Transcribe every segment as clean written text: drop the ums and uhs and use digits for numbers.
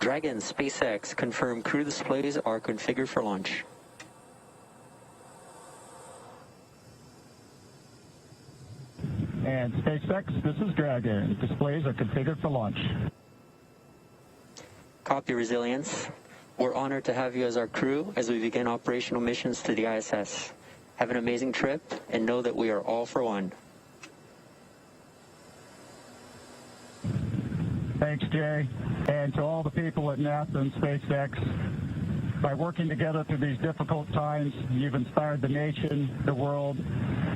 Dragon, SpaceX, confirm crew displays are configured for launch. And SpaceX, this is Dragon. Displays are configured for launch. Copy, Resilience. We're honored to have you as our crew as we begin operational missions to the ISS. Have an amazing trip and know that we are all for one. Thanks, Jay. And to all the people at NASA and SpaceX, by working together through these difficult times, you've inspired the nation, the world,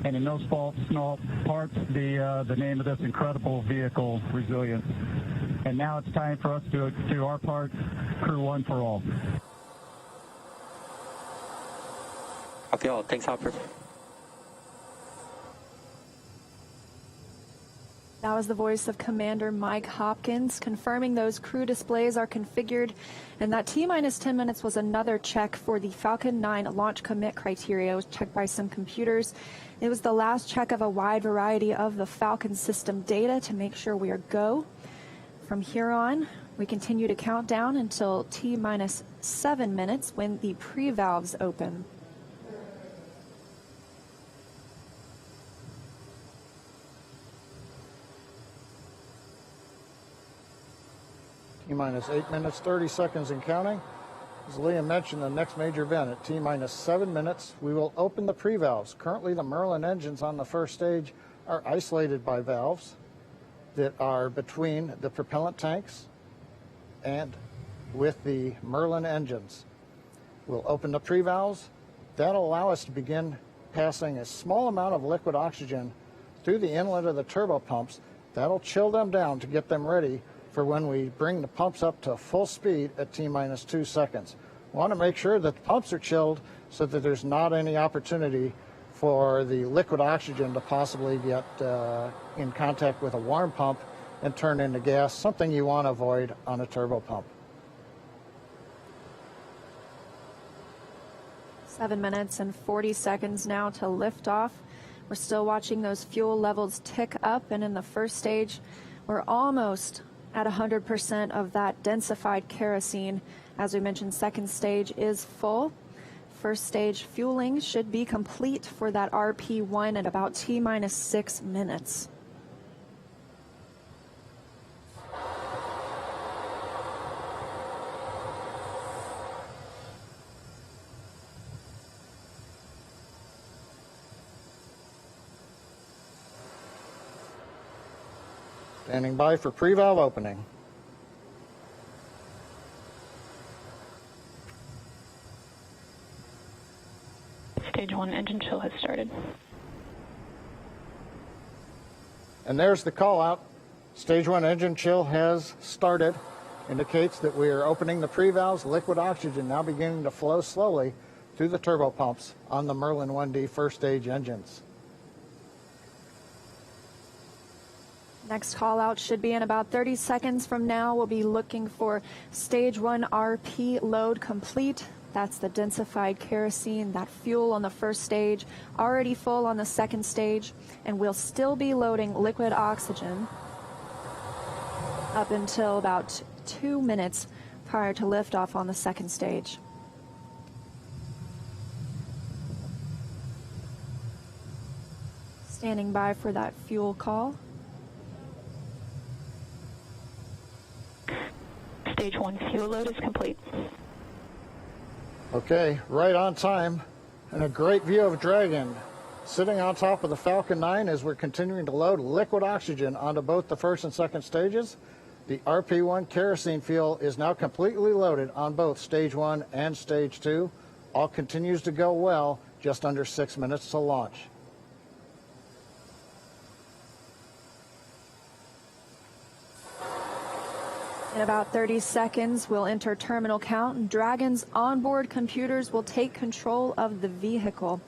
and in no small part, the name of this incredible vehicle, Resilience. And now it's time for us to do our part, Crew One for all. Copy all. Thanks, Hopper. That was the voice of Commander Mike Hopkins confirming those crew displays are configured, and that T-minus 10 minutes was another check for the Falcon 9 launch commit criteria. It was checked by some computers. It was the last check of a wide variety of the Falcon system data to make sure we are go. From here on, we continue to count down until T-minus 7 minutes when the pre-valves open. T-minus 8 minutes, 30 seconds and counting. As Liam mentioned, the next major event at T-minus 7 minutes, we will open the pre-valves. Currently, the Merlin engines on the first stage are isolated by valves that are between the propellant tanks and with the Merlin engines. We'll open the pre-valves. That'll allow us to begin passing a small amount of liquid oxygen through the inlet of the turbo pumps. That'll chill them down to get them ready for when we bring the pumps up to full speed at T-minus 2 seconds. We want to make sure that the pumps are chilled so that there's not any opportunity for the liquid oxygen to possibly get in contact with a warm pump and turn into gas, something you want to avoid on a turbo pump. 7 minutes and 40 seconds now to lift off. We're still watching those fuel levels tick up, and in the first stage, we're almost at 100% of that densified kerosene. As we mentioned, second stage is full. First stage fueling should be complete for that RP1 at about T-minus 6 minutes. Standing by for pre-valve opening. Stage 1 engine chill has started. And there's the call out. Stage 1 engine chill has started. Indicates that we are opening the pre-valves. Liquid oxygen now beginning to flow slowly through the turbo pumps on the Merlin 1D first stage engines. Next call out should be in about 30 seconds from now. We'll be looking for stage 1 RP load complete. That's the densified kerosene, that fuel on the first stage, already full on the second stage, and we'll still be loading liquid oxygen up until about 2 minutes prior to liftoff on the second stage. Standing by for that fuel call. Stage 1 fuel load is complete. Okay, right on time, and a great view of Dragon sitting on top of the Falcon 9 as we're continuing to load liquid oxygen onto both the first and second stages. The RP1 kerosene fuel is now completely loaded on both stage 1 and stage 2. All continues to go well, just under 6 minutes to launch. In about 30 seconds, we'll enter terminal count, and Dragon's onboard computers will take control of the vehicle.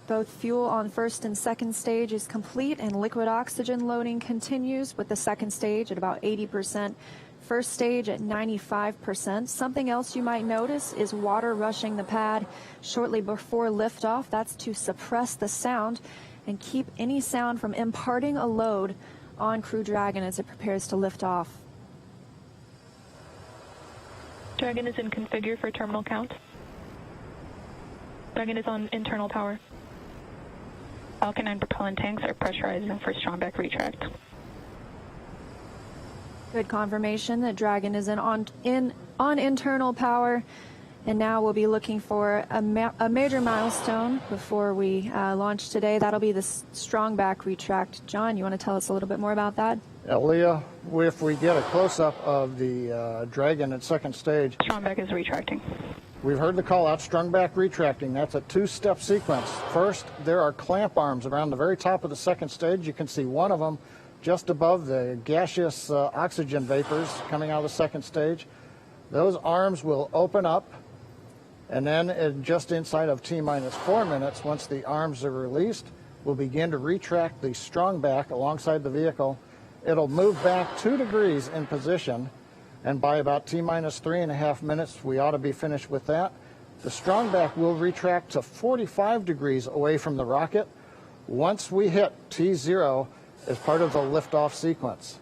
Both fuel on first and second stage is complete, and liquid oxygen loading continues with the second stage at about 80%, first stage at 95%. Something else you might notice is water rushing the pad shortly before liftoff. That's to suppress the sound and keep any sound from imparting a load on Crew Dragon as it prepares to lift off. Dragon is in configure for terminal count. Dragon is on internal power. Falcon 9 propellant tanks are pressurizing for strongback retract. Good confirmation that Dragon is on internal power. And now we'll be looking for a major milestone before we launch today. That'll be the strongback retract. John, you want to tell us a little bit more about that? Yeah, Leah, if we get a close-up of the Dragon at second stage. Strongback is retracting. We've heard the call out, strongback retracting. That's a two-step sequence. First, there are clamp arms around the very top of the second stage. You can see one of them just above the gaseous oxygen vapors coming out of the second stage. Those arms will open up. And then just inside of T-minus 4 minutes, once the arms are released, we'll begin to retract the strongback alongside the vehicle. It'll move back 2 degrees in position, and by about T-minus 3.5 minutes, we ought to be finished with that. The strongback will retract to 45 degrees away from the rocket once we hit T0 as part of the liftoff sequence.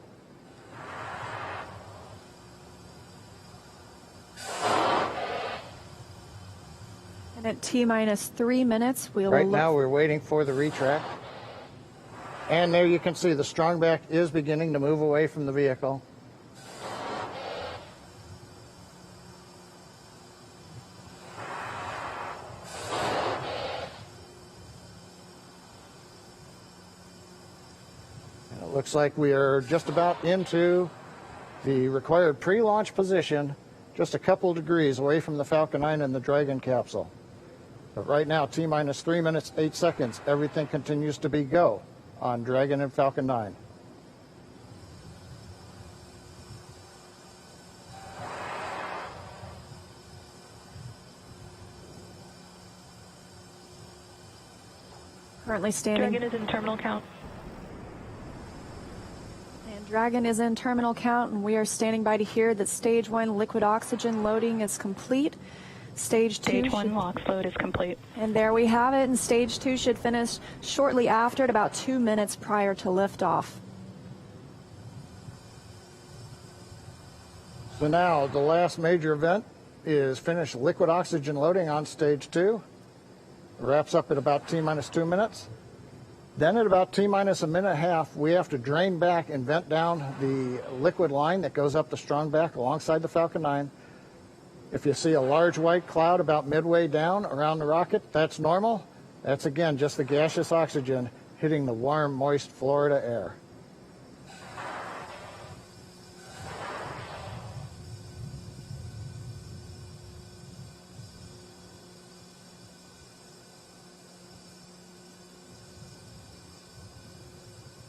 And at T-minus 3 minutes, we'll Right now, we're waiting for the retract. And there you can see the strongback is beginning to move away from the vehicle. And it looks like we are just about into the required pre-launch position, just a couple degrees away from the Falcon 9 and the Dragon capsule. But right now, T-minus 3 minutes, 8 seconds. Everything continues to be go on Dragon and Falcon 9. currently standing. Dragon is in terminal count. And Dragon is in terminal count, and we are standing by to hear that Stage 1 liquid oxygen loading is complete. Stage 2. Stage 1 LOX load is complete. And there we have it, and Stage 2 should finish shortly after, at about 2 minutes prior to liftoff. So now the last major event is finished liquid oxygen loading on Stage 2. It wraps up at about T-minus 2 minutes. Then at about T-minus a minute and a half, we have to drain back and vent down the liquid line that goes up the strongback alongside the Falcon 9. If you see a large white cloud about midway down around the rocket, that's normal. That's, again, just the gaseous oxygen hitting the warm, moist Florida air.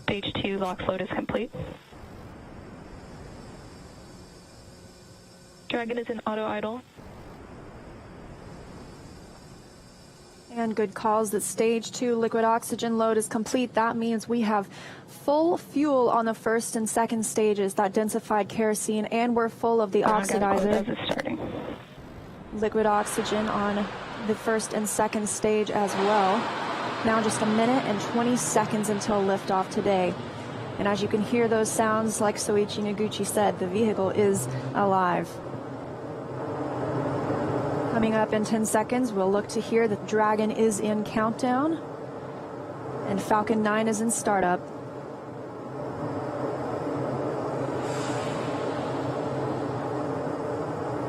Stage 2 LOX load is complete. Dragon is in auto idle. And good calls that Stage 2 liquid oxygen load is complete. That means we have full fuel on the first and second stages, that densified kerosene, and we're full of the oxidizer. Liquid oxygen on the first and second stage as well. Now just a minute and 20 seconds until liftoff today. And as you can hear those sounds, like Soichi Noguchi said, the vehicle is alive. Coming up in 10 seconds, we'll look to hear that Dragon is in countdown and Falcon 9 is in startup.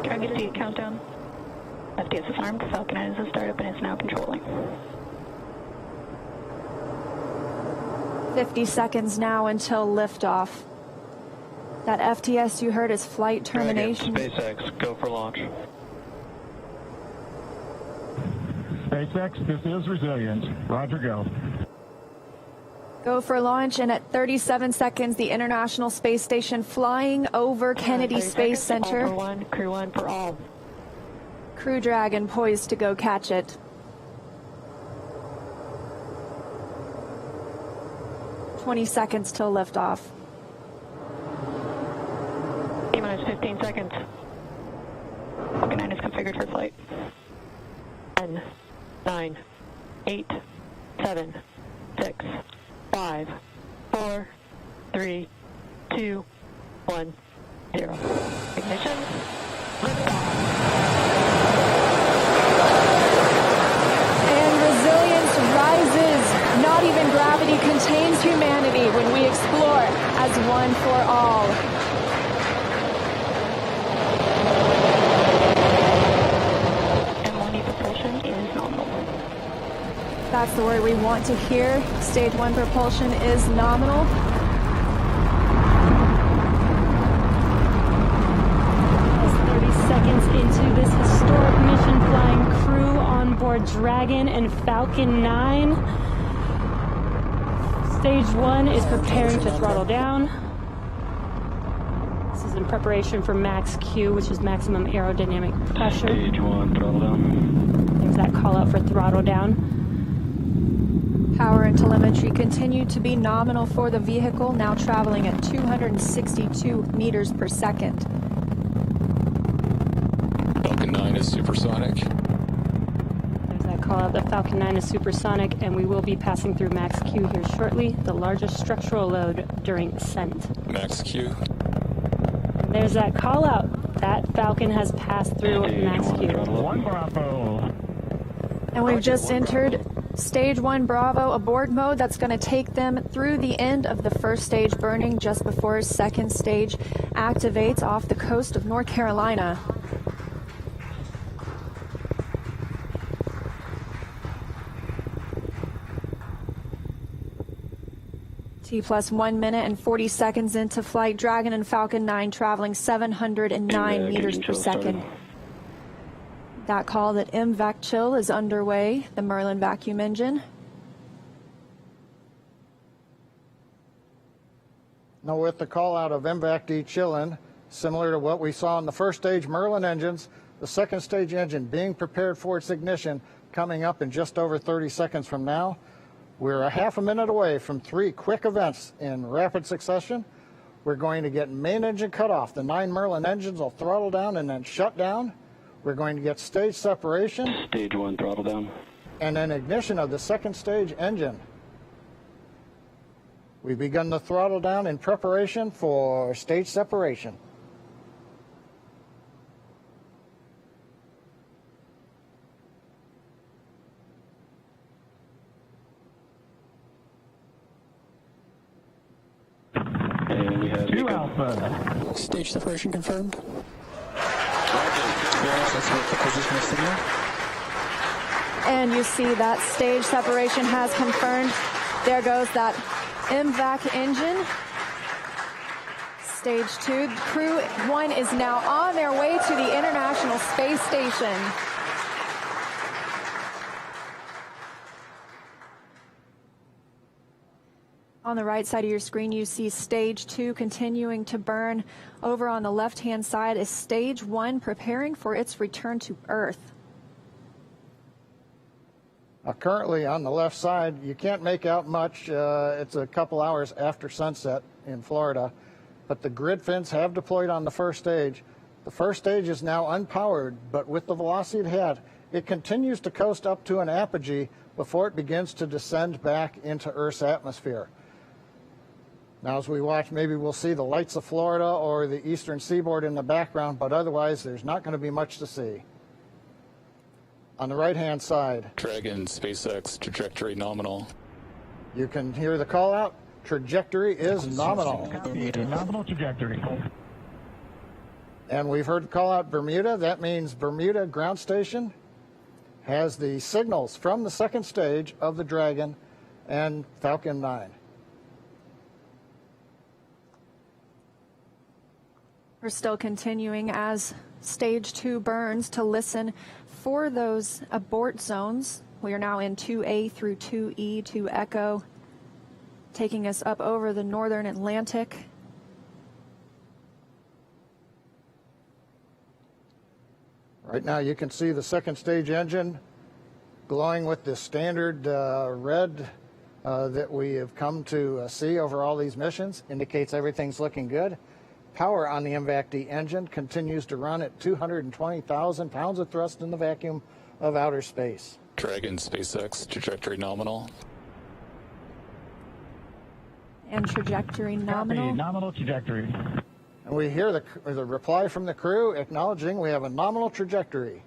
Dragon is in countdown. FTS is armed. Falcon 9 is in startup and is now controlling. 50 seconds now until liftoff. That FTS you heard is flight termination. Dragon, SpaceX, go for launch. SpaceX, this is Resilient. Roger, go. Go for launch, and at 37 seconds, the International Space Station flying over Kennedy Space Center. All for one, crew one for all. Crew Dragon poised to go catch it. 20 seconds till liftoff. T-minus 15 seconds. Falcon 9 is configured for flight. 10, 9, 8, 7, 6, 5, 4, 3, 2, 1, 0. Ignition. Liftoff. Humanity contains humanity when we explore as one for all. M1 propulsion is nominal. That's the word we want to hear. Stage 1 propulsion is nominal. Into this historic mission, flying crew on board Dragon and Falcon 9. Stage 1 is preparing to throttle down. This is in preparation for max Q, which is maximum aerodynamic pressure. Stage 1, throttle down. There's that call out for throttle down. Power and telemetry continue to be nominal for the vehicle, now traveling at 262 meters per second. Falcon 9 is supersonic. There's that call out. The Falcon 9 is supersonic, and we will be passing through max Q here shortly, the largest structural load during ascent. Max Q. And there's that call out. That Falcon has passed through max Q. One Bravo. And we've just entered Stage 1 Bravo abort mode. That's going to take them through the end of the first stage burning just before second stage activates off the coast of North Carolina. T plus 1 minute and 40 seconds into flight, Dragon and Falcon 9 traveling 709 meters per second. That call that MVAC chill is underway, the Merlin vacuum engine. Now with the call out of MVAC de-chilling, similar to what we saw in the first stage Merlin engines, the second stage engine being prepared for its ignition coming up in just over 30 seconds from now. We're a half a minute away from 3 quick events in rapid succession. We're going to get main engine cutoff. The 9 Merlin engines will throttle down and then shut down. We're going to get stage separation. Stage 1, throttle down. And then ignition of the second stage engine. We've begun the throttle down in preparation for stage separation. And we have 2 Alpha. Stage separation confirmed. Yes, let's wait for positional signal. And you see that stage separation has confirmed. There goes that MVAC engine. Stage 2. Crew 1 is now on their way to the International Space Station. On the right side of your screen, you see Stage 2 continuing to burn. Over on the left-hand side is Stage 1 preparing for its return to Earth. Currently on the left side, you can't make out much. It's a couple hours after sunset in Florida, but the grid fins have deployed on the first stage. The first stage is now unpowered, but with the velocity it had, it continues to coast up to an apogee before it begins to descend back into Earth's atmosphere. Now, as we watch, maybe we'll see the lights of Florida or the eastern seaboard in the background, but otherwise there's not going to be much to see. On the right-hand side, Dragon, SpaceX, trajectory nominal. you can hear the call out. Trajectory is nominal. Nominal trajectory. And we've heard the call out Bermuda. That means Bermuda ground station has the signals from the second stage of the Dragon and Falcon 9. We're still continuing as Stage 2 burns to listen for those abort zones. We are now in 2A through 2E, 2 Echo, taking us up over the northern Atlantic. Right now you can see the second stage engine glowing with the standard red that we have come to see over all these missions. Indicates everything's looking good. Power on the MVAC-D engine continues to run at 220,000 pounds of thrust in the vacuum of outer space. Dragon, SpaceX, trajectory nominal. And trajectory nominal. Copy, nominal trajectory. And we hear the reply from the crew acknowledging we have a nominal trajectory.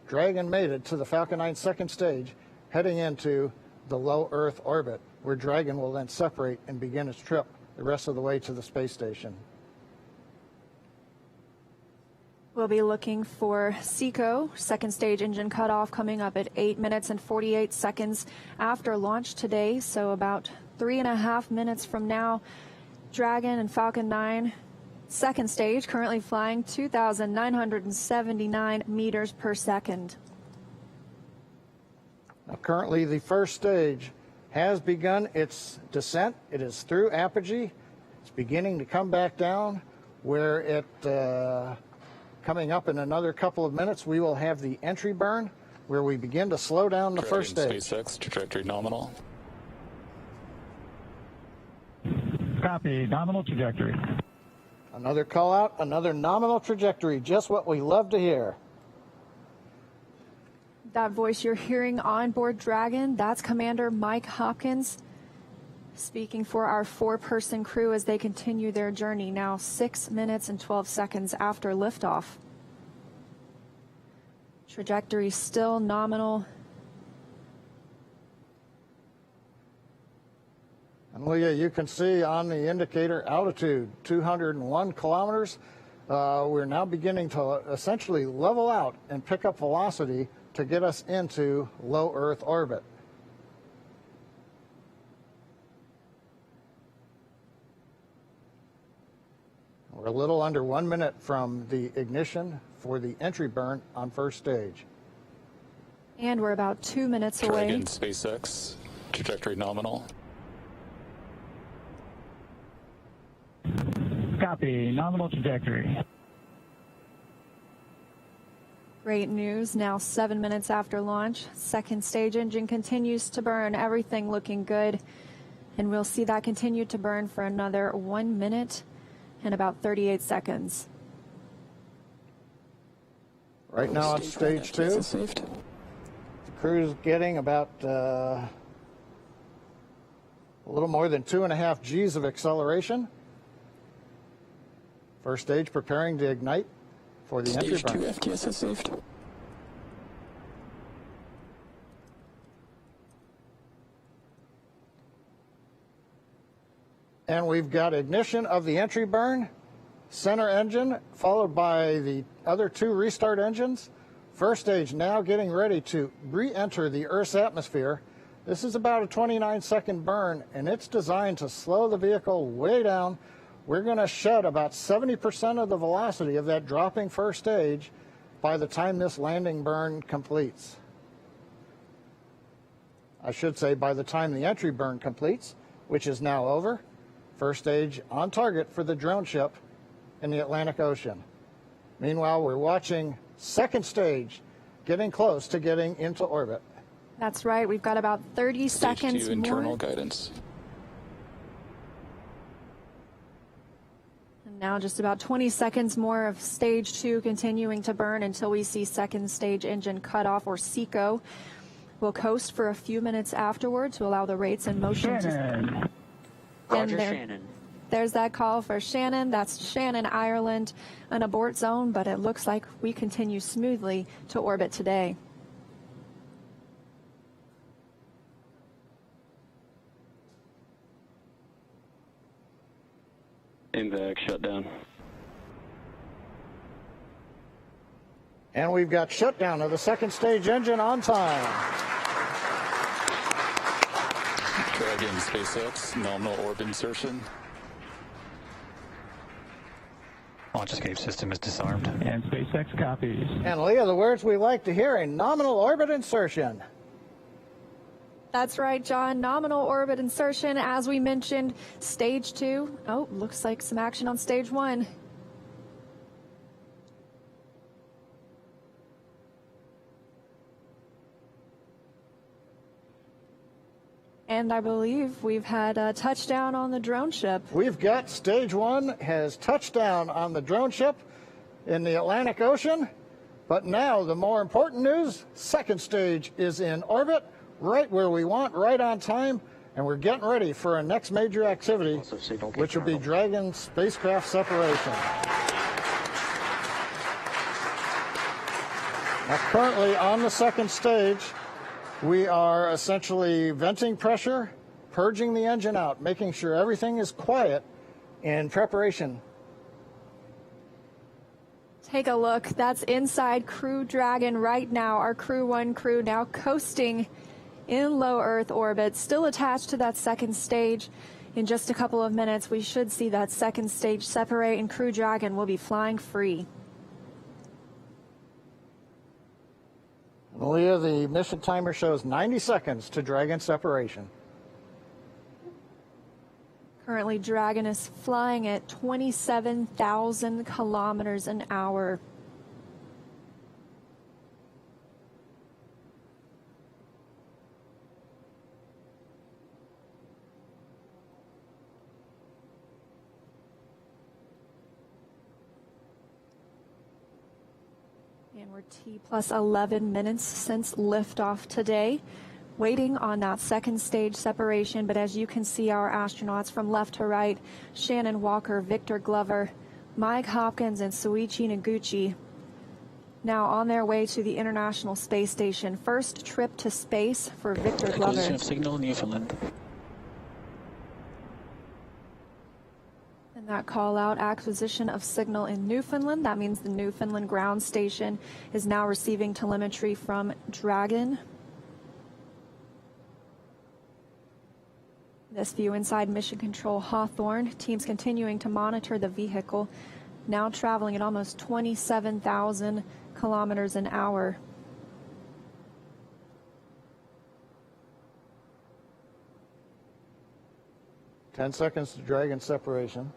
Dragon made it to the Falcon 9 second stage, heading into the low Earth orbit, where Dragon will then separate and begin its trip the rest of the way to the space station. We'll be looking for SECO, second stage engine cutoff, coming up at 8 minutes and 48 seconds after launch today, so about 3.5 minutes from now. Dragon and Falcon 9, second stage, currently flying 2,979 meters per second. Now, currently, the first stage has begun its descent. It is through apogee. It's beginning to come back down, where it, coming up in another couple of minutes, we will have the entry burn, where we begin to slow down the first stage. SpaceX, trajectory nominal. Copy, nominal trajectory. Another call out, another nominal trajectory, just what we love to hear. That voice you're hearing on board Dragon, that's Commander Mike Hopkins speaking for our 4-person crew as they continue their journey, now 6 minutes and 12 seconds after liftoff. Trajectory still nominal. And Leah, you can see on the indicator altitude, 201 kilometers. We're now beginning to essentially level out and pick up velocity to get us into low Earth orbit. We're a little under 1 minute from the ignition for the entry burn on first stage. And we're about 2 minutes away. Dragon, SpaceX, trajectory nominal. Copy, nominal trajectory. Great news, now 7 minutes after launch. Second stage engine continues to burn, everything looking good. And we'll see that continue to burn for another 1 minute and about 38 seconds. Right now on stage 2, the crew's getting about a little more than 2.5 G's of acceleration. First stage preparing to ignite for the entry burn. Stage 2 FTS saved. And we've got ignition of the entry burn, center engine, followed by the other 2 restart engines. First stage now getting ready to re-enter the Earth's atmosphere. This is about a 29-second burn, and it's designed to slow the vehicle way down. We're going to shed about 70% of the velocity of that dropping first stage by the time this landing burn completes. I should say by the time the entry burn completes, which is now over. First stage on target for the drone ship in the Atlantic Ocean. Meanwhile, we're watching second stage getting close to getting into orbit. That's right, we've got about 30 seconds Stage 2 internal more. guidance. Now just about 20 seconds more of stage 2 continuing to burn until we see second stage engine cutoff, or SECO. We'll coast for a few minutes afterward to allow the rates and motion to... Roger, Shannon. There's that call for Shannon. That's Shannon, Ireland, an abort zone, but it looks like we continue smoothly to orbit today. MVAC shutdown. And we've got shutdown of the second stage engine on time. Dragon, SpaceX, nominal orb insertion. Launch escape system is disarmed. And SpaceX copies. And Leah, the words we like to hear, a nominal orbit insertion. That's right, John. Nominal orbit insertion, as we mentioned, stage 2. Oh, looks like some action on stage 1. And I believe we've had a touchdown on the drone ship. We've got stage 1 has touched down on the drone ship in the Atlantic Ocean. But now the more important news, second stage is in orbit, right where we want, right on time. And we're getting ready for our next major activity, which will be Dragon spacecraft separation. Now, currently on the second stage, We are essentially venting pressure, purging the engine out, making sure everything is quiet in preparation. Take a look. That's inside Crew Dragon right now. Our Crew 1 crew now coasting in low Earth orbit, still attached to that second stage. In just a couple of minutes, we should see that second stage separate, and Crew Dragon will be flying free. Malia, the mission timer shows 90 seconds to Dragon separation. Currently, Dragon is flying at 27,000 kilometers an hour. And we're T plus 11 minutes since liftoff today, waiting on that second stage separation. But as you can see, our astronauts from left to right, Shannon Walker, Victor Glover, Mike Hopkins, and Soichi Noguchi, now on their way to the International Space Station. First trip to space for Victor Glover. Acquisition of signal in Newfoundland. And that call out, acquisition of signal in Newfoundland. That means the Newfoundland ground station is now receiving telemetry from Dragon. This view inside Mission Control Hawthorne. Teams continuing to monitor the vehicle, now traveling at almost 27,000 kilometers an hour. Ten seconds to Dragon separation.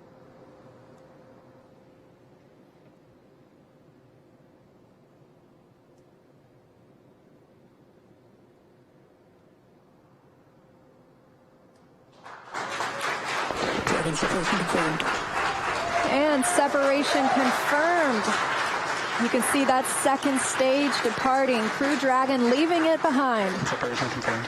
Dragon separation confirmed. And separation confirmed. You can see that second stage departing. Crew Dragon leaving it behind. Separation confirmed.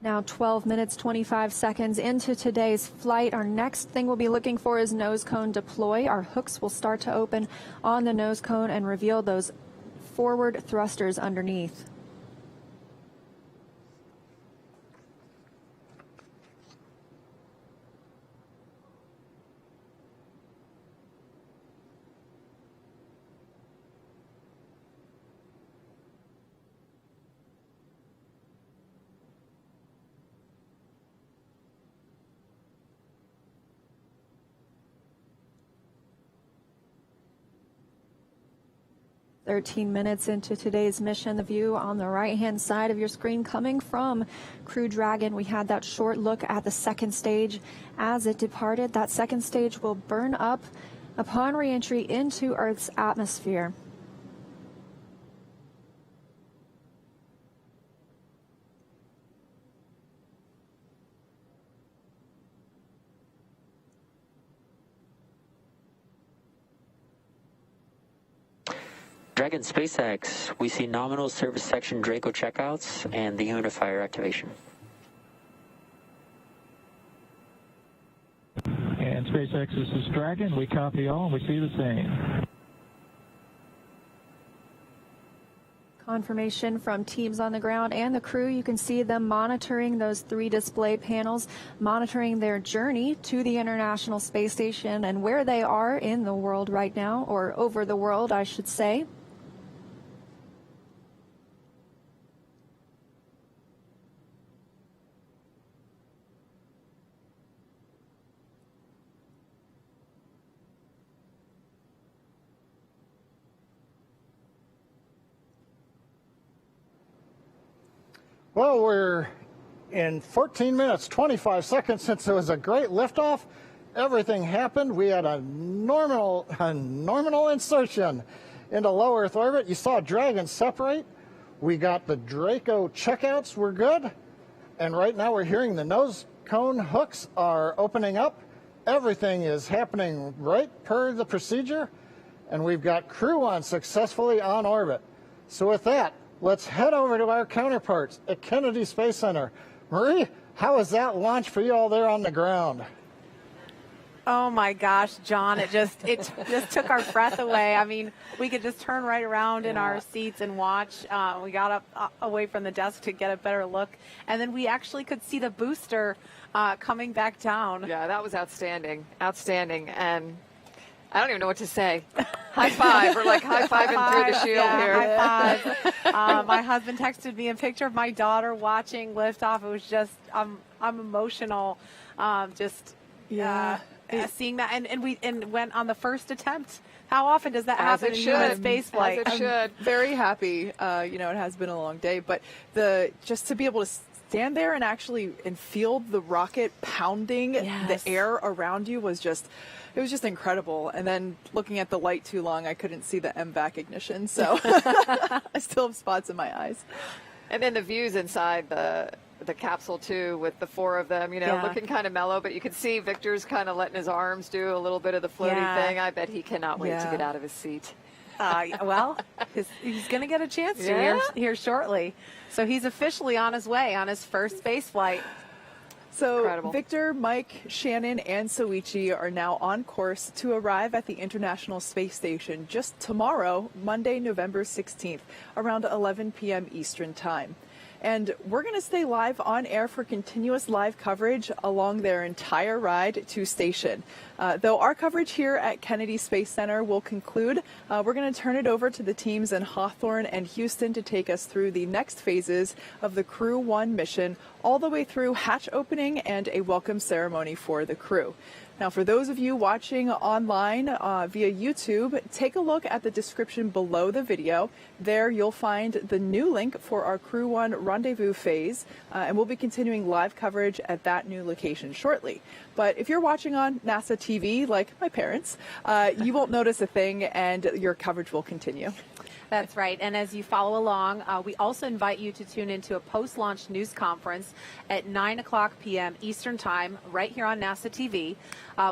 Now 12 minutes, 25 seconds into today's flight. Our next thing we'll be looking for is nose cone deploy. Our hooks will start to open on the nose cone and reveal those forward thrusters underneath. "13 minutes into today's mission. The view on the right-hand side of your screen coming from Crew Dragon. We had that short look at the second stage as it departed. That second stage will burn up upon re-entry into Earth's atmosphere. Dragon SpaceX, we see nominal service section Draco checkouts and the humidifier activation. And SpaceX, this is Dragon. We copy all, and we see the same. Confirmation from teams on the ground and the crew. You can see them monitoring those 3 display panels, monitoring their journey to the International Space Station and where they are in the world right now, or over the world, I should say. Well, we're in 14 minutes, 25 seconds since it was a great liftoff. Everything happened. We had a normal insertion into low Earth orbit. You saw Dragon separate. We got the Draco checkouts were good. And right now we're hearing the nose cone hooks are opening up. Everything is happening right per the procedure. And we've got Crew 1 successfully on orbit. So with that, let's head over to our counterparts at Kennedy Space Center. Marie, how was that launch for you all there on the ground? Oh my gosh, John, it just took our breath away. I mean, we could just turn right around in our seats and watch. We got up away from the desk to get a better look, and then we actually could see the booster coming back down. Yeah, that was outstanding. Outstanding. And I don't even know what to say. High five. We're like high-fiving through the shield here. High five. My husband texted me a picture of my daughter watching liftoff. It was just, I'm emotional. Seeing that, and went on the first attempt. How often does that happen in human space flight? As it should. I'm very happy. It has been a long day, but just to be able to stand there and actually feel the rocket pounding the air around you was just incredible. And then looking at the light too long, I couldn't see the MVAC ignition, so I still have spots in my eyes. And then the views inside the capsule too, with the four of them, looking kind of mellow, but you can see Victor's kind of letting his arms do a little bit of the floaty thing. I bet he cannot wait to get out of his seat. Well, he's going to get a chance to here shortly. So he's officially on his way on his first space flight. So Incredible. Victor, Mike, Shannon, and Soichi are now on course to arrive at the International Space Station just tomorrow, Monday, November 16th, around 11 p.m. Eastern Time. And we're going to stay live on air for continuous live coverage along their entire ride to station. Though our coverage here at Kennedy Space Center will conclude, we're going to turn it over to the teams in Hawthorne and Houston to take us through the next phases of the Crew 1 mission, all the way through hatch opening and a welcome ceremony for the crew. Now, for those of you watching online via YouTube, take a look at the description below the video. There you'll find the new link for our Crew 1 rendezvous phase, and we'll be continuing live coverage at that new location shortly. But if you're watching on NASA TV, like my parents, you won't notice a thing, and your coverage will continue. That's right. And as you follow along, we also invite you to tune into a post-launch news conference at 9 o'clock p.m. Eastern Time, right here on NASA TV,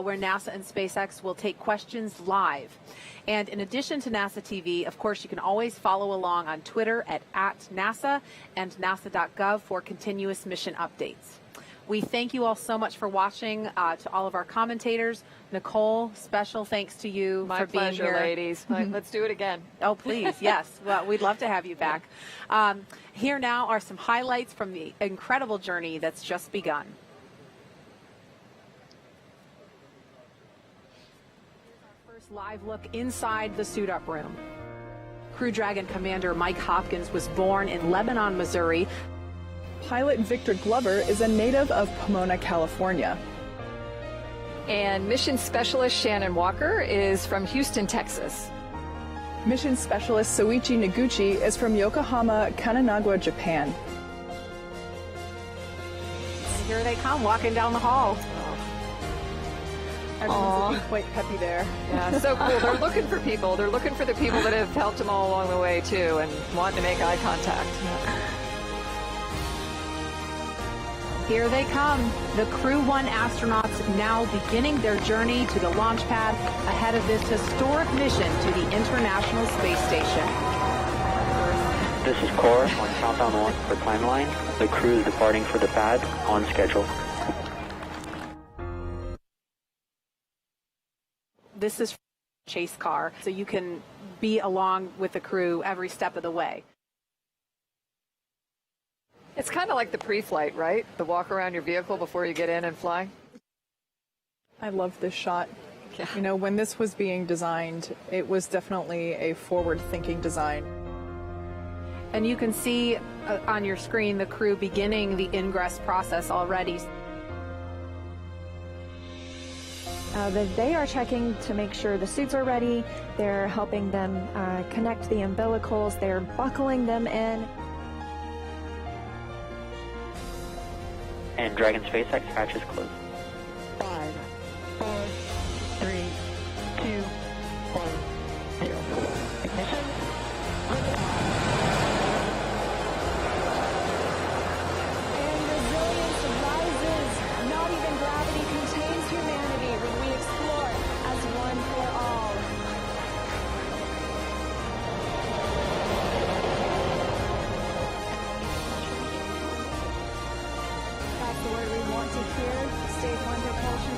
where NASA and SpaceX will take questions live. And in addition to NASA TV, of course, you can always follow along on Twitter at @NASA and nasa.gov for continuous mission updates. We thank you all so much for watching. To all of our commentators, Nicole, special thanks to you for being here. My pleasure, ladies. Let's do it again. Oh, please, yes. Well, we'd love to have you back. Here now are some highlights from the incredible journey that's just begun. Our first live look inside the suit-up room. Crew Dragon Commander Mike Hopkins was born in Lebanon, Missouri. Pilot Victor Glover is a native of Pomona, California. And Mission Specialist Shannon Walker is from Houston, Texas. Mission Specialist Soichi Noguchi is from Yokohama, Kanagawa, Japan. And here they come, walking down the hall. Everyone's looking quite peppy there. Yeah, so cool. They're looking for people. They're looking for the people that have helped them all along the way, too, and wanting to make eye contact. Here they come, the Crew 1 astronauts now beginning their journey to the launch pad ahead of this historic mission to the International Space Station. This is Core on Countdown 1 for timeline. The crew is departing for the pad on schedule. This is chase car, so you can be along with the crew every step of the way. It's kind of like the pre-flight, right? The walk around your vehicle before you get in and fly. I love this shot. Yeah. You know, when this was being designed, it was definitely a forward-thinking design. And you can see on your screen the crew beginning the ingress process already. They are checking to make sure the suits are ready. They're helping them connect the umbilicals. They're buckling them in. And Dragon SpaceX hatch is closed. 5, 4, 3, 2, 1, 0. Ignition. And resilience rises. Not even gravity contains humanity when we explore as one for all. That's the word we want to hear. Stage 1 propulsion